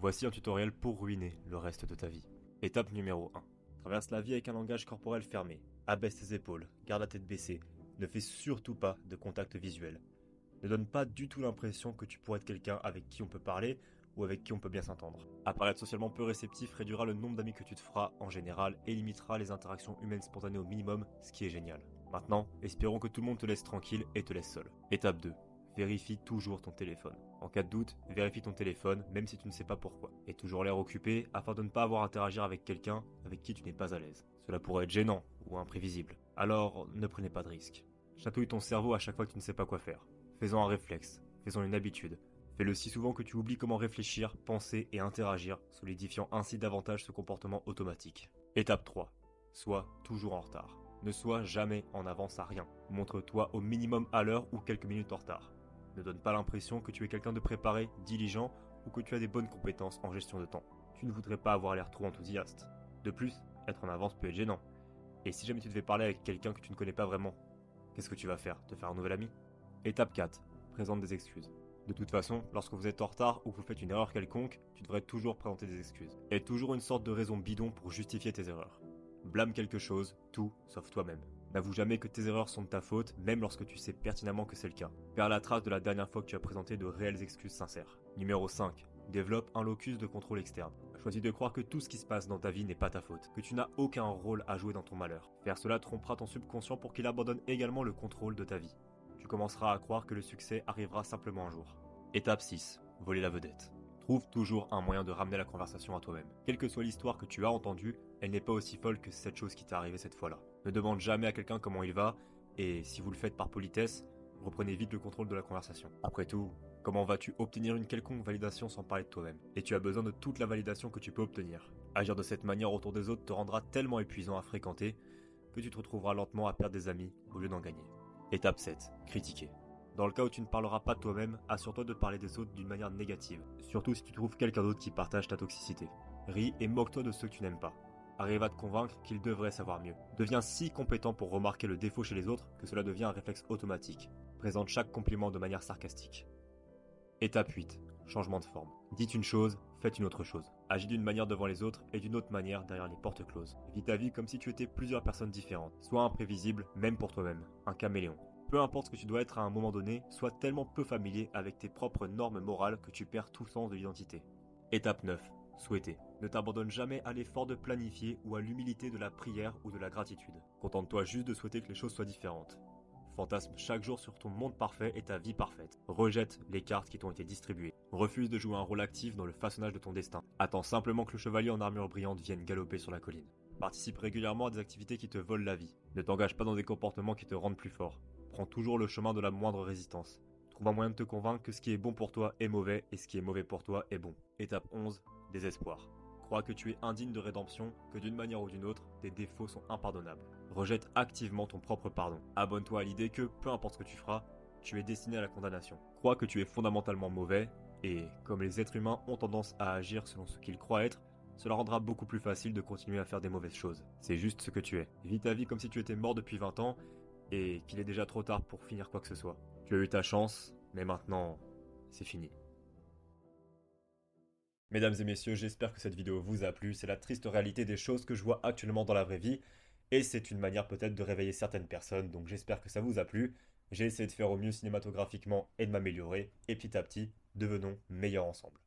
Voici un tutoriel pour ruiner le reste de ta vie. Étape numéro 1. Traverse la vie avec un langage corporel fermé. Abaisse tes épaules, garde la tête baissée. Ne fais surtout pas de contact visuel. Ne donne pas du tout l'impression que tu pourrais être quelqu'un avec qui on peut parler ou avec qui on peut bien s'entendre. Apparaître socialement peu réceptif réduira le nombre d'amis que tu te feras en général et limitera les interactions humaines spontanées au minimum, ce qui est génial. Maintenant, espérons que tout le monde te laisse tranquille et te laisse seul. Étape 2. Vérifie toujours ton téléphone. En cas de doute, vérifie ton téléphone, même si tu ne sais pas pourquoi. Et toujours l'air occupé, afin de ne pas avoir à interagir avec quelqu'un avec qui tu n'es pas à l'aise. Cela pourrait être gênant ou imprévisible. Alors, ne prenez pas de risques. Chatouille ton cerveau à chaque fois que tu ne sais pas quoi faire. Fais-en un réflexe, fais-en une habitude. Fais-le si souvent que tu oublies comment réfléchir, penser et interagir, solidifiant ainsi davantage ce comportement automatique. Étape 3. Sois toujours en retard. Ne sois jamais en avance à rien. Montre-toi au minimum à l'heure ou quelques minutes en retard. Ne donne pas l'impression que tu es quelqu'un de préparé, diligent ou que tu as des bonnes compétences en gestion de temps. Tu ne voudrais pas avoir l'air trop enthousiaste. De plus, être en avance peut être gênant. Et si jamais tu devais parler avec quelqu'un que tu ne connais pas vraiment, qu'est-ce que tu vas faire? Te faire un nouvel ami? Étape 4. Présente des excuses. De toute façon, lorsque vous êtes en retard ou que vous faites une erreur quelconque, tu devrais toujours présenter des excuses. Et toujours une sorte de raison bidon pour justifier tes erreurs. Blâme quelque chose, tout sauf toi-même. N'avoue jamais que tes erreurs sont de ta faute, même lorsque tu sais pertinemment que c'est le cas. Perds la trace de la dernière fois que tu as présenté de réelles excuses sincères. Numéro 5. Développe un locus de contrôle externe. Choisis de croire que tout ce qui se passe dans ta vie n'est pas ta faute, que tu n'as aucun rôle à jouer dans ton malheur. Faire cela trompera ton subconscient pour qu'il abandonne également le contrôle de ta vie. Tu commenceras à croire que le succès arrivera simplement un jour. Étape 6. Voler la vedette. Trouve toujours un moyen de ramener la conversation à toi-même. Quelle que soit l'histoire que tu as entendue, elle n'est pas aussi folle que cette chose qui t'est arrivée cette fois-là. Ne demande jamais à quelqu'un comment il va, et si vous le faites par politesse, reprenez vite le contrôle de la conversation. Après tout, comment vas-tu obtenir une quelconque validation sans parler de toi-même? Et tu as besoin de toute la validation que tu peux obtenir. Agir de cette manière autour des autres te rendra tellement épuisant à fréquenter que tu te retrouveras lentement à perdre des amis au lieu d'en gagner. Étape 7. Critiquer. Dans le cas où tu ne parleras pas de toi-même, assure-toi de parler des autres d'une manière négative, surtout si tu trouves quelqu'un d'autre qui partage ta toxicité. Ris et moque-toi de ceux que tu n'aimes pas. Arrive à te convaincre qu'ils devraient savoir mieux. Deviens si compétent pour remarquer le défaut chez les autres que cela devient un réflexe automatique. Présente chaque compliment de manière sarcastique. Étape 8. Changement de forme. Dites une chose, faites une autre chose. Agis d'une manière devant les autres et d'une autre manière derrière les portes closes. Vis ta vie comme si tu étais plusieurs personnes différentes. Sois imprévisible, même pour toi-même. Un caméléon. Peu importe ce que tu dois être à un moment donné, sois tellement peu familier avec tes propres normes morales que tu perds tout sens de l'identité. Étape 9. Souhaiter. Ne t'abandonne jamais à l'effort de planifier ou à l'humilité de la prière ou de la gratitude. Contente-toi juste de souhaiter que les choses soient différentes. Fantasme chaque jour sur ton monde parfait et ta vie parfaite. Rejette les cartes qui t'ont été distribuées. Refuse de jouer un rôle actif dans le façonnage de ton destin. Attends simplement que le chevalier en armure brillante vienne galoper sur la colline. Participe régulièrement à des activités qui te volent la vie. Ne t'engage pas dans des comportements qui te rendent plus fort. Prends toujours le chemin de la moindre résistance. Trouve un moyen de te convaincre que ce qui est bon pour toi est mauvais et ce qui est mauvais pour toi est bon. Étape 11. Désespoir. Crois que tu es indigne de rédemption, que d'une manière ou d'une autre, tes défauts sont impardonnables. Rejette activement ton propre pardon. Abonne-toi à l'idée que, peu importe ce que tu feras, tu es destiné à la condamnation. Crois que tu es fondamentalement mauvais, et comme les êtres humains ont tendance à agir selon ce qu'ils croient être, cela rendra beaucoup plus facile de continuer à faire des mauvaises choses. C'est juste ce que tu es. Vis ta vie comme si tu étais mort depuis 20 ans, et qu'il est déjà trop tard pour finir quoi que ce soit. Tu as eu ta chance, mais maintenant, c'est fini. Mesdames et messieurs, j'espère que cette vidéo vous a plu. C'est la triste réalité des choses que je vois actuellement dans la vraie vie. Et c'est une manière peut-être de réveiller certaines personnes. Donc j'espère que ça vous a plu. J'ai essayé de faire au mieux cinématographiquement et de m'améliorer. Et petit à petit, devenons meilleurs ensemble.